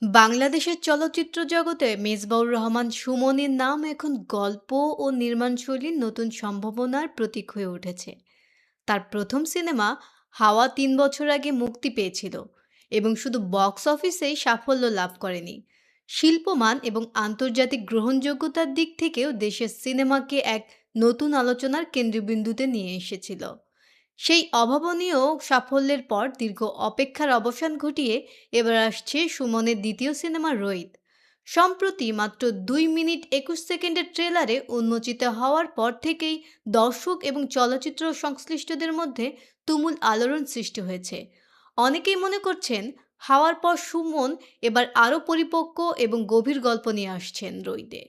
বাংলাদেশের চলচ্চিত্র জগতে মেজবাউর রহমান সুমনের নাম এখন গল্প ও নির্মাণশৈলীর নতুন সম্ভাবনার প্রতীক হয়ে উঠেছে। তার প্রথম সিনেমা হাওয়া ৩ বছর আগে মুক্তি পেয়েছিল এবং শুধু বক্স অফিসেই সাফল্য লাভ করেনি, শিল্পমান এবং আন্তর্জাতিক গ্রহণযোগ্যতার দিক থেকেও দেশের সিনেমাকে এক নতুন আলোচনার কেন্দ্রবিন্দুতে নিয়ে এসেছিল। সেই অভাবনীয় সাফল্যের পর দীর্ঘ অপেক্ষার অবসান ঘটিয়ে এবার আসছে সুমনের দ্বিতীয় সিনেমা রোহিত। সম্প্রতি মাত্র 2 মিনিট 21 সেকেন্ডের ট্রেলারে উন্মোচিত হওয়ার পর থেকেই দর্শক এবং চলচ্চিত্র সংশ্লিষ্টদের মধ্যে তুমুল আলোড়ন সৃষ্টি হয়েছে। অনেকেই মনে করছেন হাওয়ার পর সুমন এবার আরও পরিপক্ক এবং গভীর গল্প নিয়ে আসছেন রোহিতে।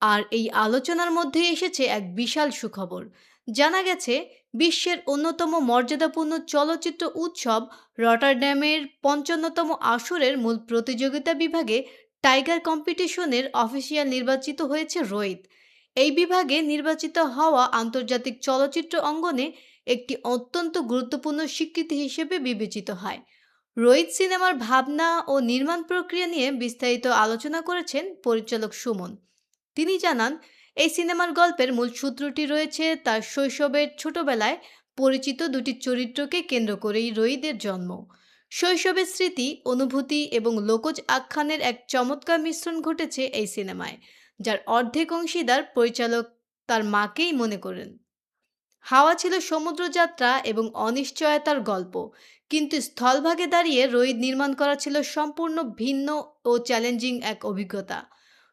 আর এই আলোচনার মধ্যে এসেছে এক বিশাল সুখবর। জানা গেছে বিশ্বের অন্যতম মর্যাদাপূর্ণ চলচ্চিত্র উৎসব রটারড্যামের ৫৫তম আসরের মূল প্রতিযোগিতা বিভাগে টাইগার কম্পিটিশনের অফিসিয়াল নির্বাচিত হয়েছে রোহিত। এই বিভাগে নির্বাচিত হওয়া আন্তর্জাতিক চলচ্চিত্র অঙ্গনে একটি অত্যন্ত গুরুত্বপূর্ণ স্বীকৃতি হিসেবে বিবেচিত হয়। রোহিত সিনেমার ভাবনা ও নির্মাণ প্রক্রিয়া নিয়ে বিস্তারিত আলোচনা করেছেন পরিচালক সুমন। তিনি জানান, এই সিনেমার গল্পের মূল সূত্রটি রয়েছে তার শৈশবের ছোটবেলায় পরিচিত দুটি চরিত্রকে কেন্দ্র করেই রোহিতের জন্ম। শৈশবের স্মৃতি, অনুভূতি এবং লোকজ আখ্যানের এক চমৎকার মিশ্রণ ঘটেছে এই সিনেমায়, যার অর্ধেক অংশীদার পরিচালক তার মাকেই মনে করেন। হাওয়া ছিল সমুদ্রযাত্রা এবং অনিশ্চয়তার গল্প, কিন্তু স্থলভাগে দাঁড়িয়ে রোহিত নির্মাণ করা ছিল সম্পূর্ণ ভিন্ন ও চ্যালেঞ্জিং এক অভিজ্ঞতা।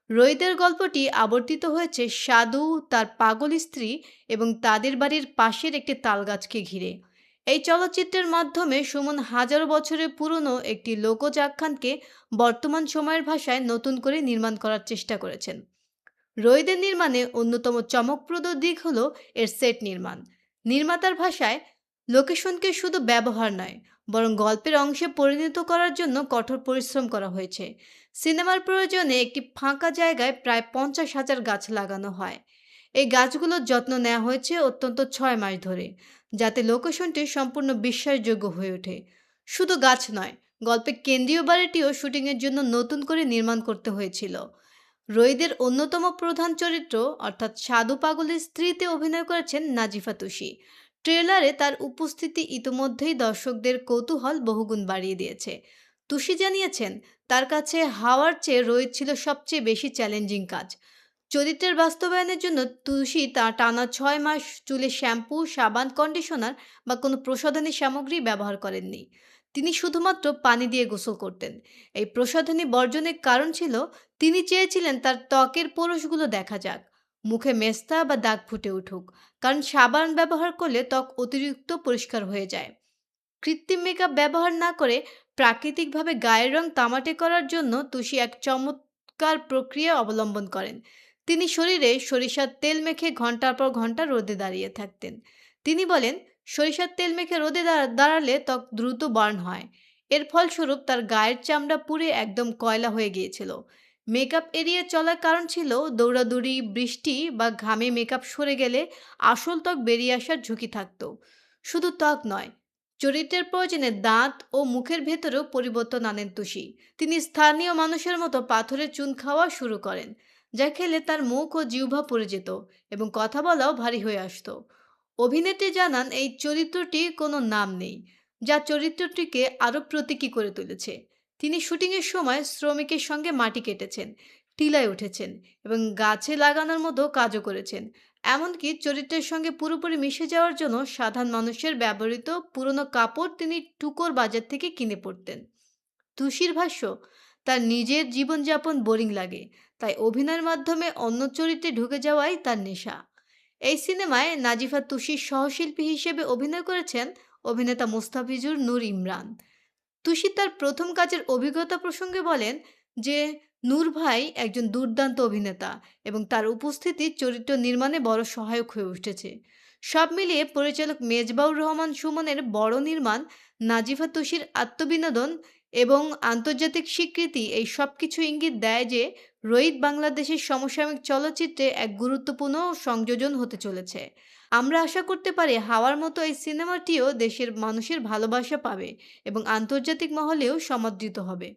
রোহিতের গল্পটি আবর্তিত হয়েছে সাধু, তার পাগল স্ত্রী এবং তাদের বাড়ির পাশের একটি তালগাছকে ঘিরে। এই চলচ্চিত্রের মাধ্যমে সুমন হাজারো বছরের পুরনো একটি লোকজ আখ্যানকে বর্তমান সময়ের ভাষায় নতুন করে নির্মাণ করার চেষ্টা করেছেন। রোহিতের নির্মাণে অন্যতম চমকপ্রদ দিক হল এর সেট নির্মাণ। নির্মাতার ভাষায় লোকেশনকে শুধু ব্যবহার নয়, বরং গল্পের অংশে পরিণত করার জন্য কঠোর পরিশ্রম করা হয়েছে। সিনেমার প্রয়োজনে একটি ফাঁকা জায়গায় প্রায় ৫০,০০০ গাছ লাগানো হয়। এই গাছগুলোর যত্ন নেওয়া হয়েছে অত্যন্ত ৬ মাস ধরে, যাতে লোকেশনটি সম্পূর্ণ বিশ্বাসযোগ্য হয়ে ওঠে। শুধু গাছ নয়, গল্পের কেন্দ্রীয় বাড়িটিও শুটিংয়ের জন্য নতুন করে নির্মাণ করতে হয়েছিল। রোহিতের অন্যতম প্রধান চরিত্র অর্থাৎ সাধু পাগলের স্ত্রীতে অভিনয় করেছেন নাজিফা তুষি। ট্রেলারে তার উপস্থিতি ইতোমধ্যেই দর্শকদের কৌতূহল বহুগুণ বাড়িয়ে দিয়েছে। তুষি জানিয়েছেন, তার কাছে হাওয়ার চেয়ে রোহিত ছিল সবচেয়ে বেশি চ্যালেঞ্জিং কাজ। চরিত্রের বাস্তবায়নের জন্য তুষি তা টানা ৬ মাস চুলে শ্যাম্পু, সাবান, কন্ডিশনার বা কোনো প্রসাধনী সামগ্রী ব্যবহার করেননি। তিনি শুধুমাত্র পানি দিয়ে গোসল করতেন। এই প্রসাধনী বর্জনের কারণ ছিল, তিনি চেয়েছিলেন তার ত্বকের পোরশগুলো দেখা যাক, মুখে মেস্তা বা দাগ ফুটে উঠুক, কারণ সাবান ব্যবহার করলে ত্বক অতিরিক্ত পরিষ্কার হয়ে যায়। কৃত্রিম মেকআপ ব্যবহার না করে প্রাকৃতিকভাবে গায়ের রং তামাটে করার জন্য তুষি এক চমৎকার প্রক্রিয়া অবলম্বন করেন। তিনি শরীরে সরিষার তেল মেখে ঘন্টার পর ঘন্টা রোদে দাঁড়িয়ে থাকতেন। তিনি বলেন, সরিষার তেল মেখে রোদে দাঁড়ালে ত্বক দ্রুত বার্ন হয়। এর ফলস্বরূপ তার গায়ের চামড়া পুড়ে একদম কয়লা হয়ে গিয়েছিল। মেকআপ এড়িয়ে চলার কারণ ছিল দৌড়াদৌড়ি, বৃষ্টি বা ঘামে মেকআপ সরে গেলে আসল ত্বক বেরিয়ে আসার ঝুঁকি থাকত। শুধু ত্বক নয়, চরিত্রের প্রয়োজনে দাঁত ও মুখের ভেতরেও পরিবর্তন আনেন তুষি। তিনি স্থানীয় মানুষের মতো পাথরের চুন খাওয়া শুরু করেন, যা খেলে তার মুখ ও জিহ্বা পুড়ে যেত এবং কথা বলাও ভারী হয়ে আসতো। অভিনেত্রী জানান, এই চরিত্রটি কোনো নাম নেই, যা চরিত্রটিকে আরও প্রতীকী করে তুলেছে। তিনি শুটিংয়ের সময় শ্রমিকের সঙ্গে মাটি কেটেছেন, টিলায় উঠেছেন এবং গাছে লাগানোর মতো কাজও করেছেন। এমনকি চরিত্রের সঙ্গে পুরোপুরি মিশে যাওয়ার জন্য সাধারণ মানুষের ব্যবহৃত পুরনো কাপড় তিনি টুকর বাজার থেকে কিনে পড়তেন। তুষির ভাষ্য, তার নিজের জীবনযাপন বোরিং লাগে, তাই অভিনয়ের মাধ্যমে অন্য চরিত্রে ঢুকে যাওয়াই তার নেশা। এই সিনেমায় নাজিফা তুষির সহশিল্পী হিসেবে অভিনয় করেছেন অভিনেতা মোস্তাফিজুর নূর ইমরান। তুষি তার প্রথম কাজের অভিজ্ঞতা প্রসঙ্গে বলেন যে, নূর ভাই একজন দুর্দান্ত অভিনেতা এবং তার উপস্থিতি চরিত্র নির্মাণে বড় সহায়ক হয়ে উঠেছে। সব মিলিয়ে পরিচালক মেজবাউর রহমান সুমনের বড় নির্মাণ, নাজিফা তুষির আত্মবিনোদন এবং আন্তর্জাতিক স্বীকৃতি, এই সব কিছু ইঙ্গিত দেয় যে রোহিত বাংলাদেশের সমসাময়িক চলচ্চিত্রে এক গুরুত্বপূর্ণ সংযোজন হতে চলেছে। আমরা আশা করতে পারি হাওয়ার মতো এই সিনেমাটিও দেশের মানুষের ভালোবাসা পাবে এবং আন্তর্জাতিক মহলেও সমাদৃত হবে।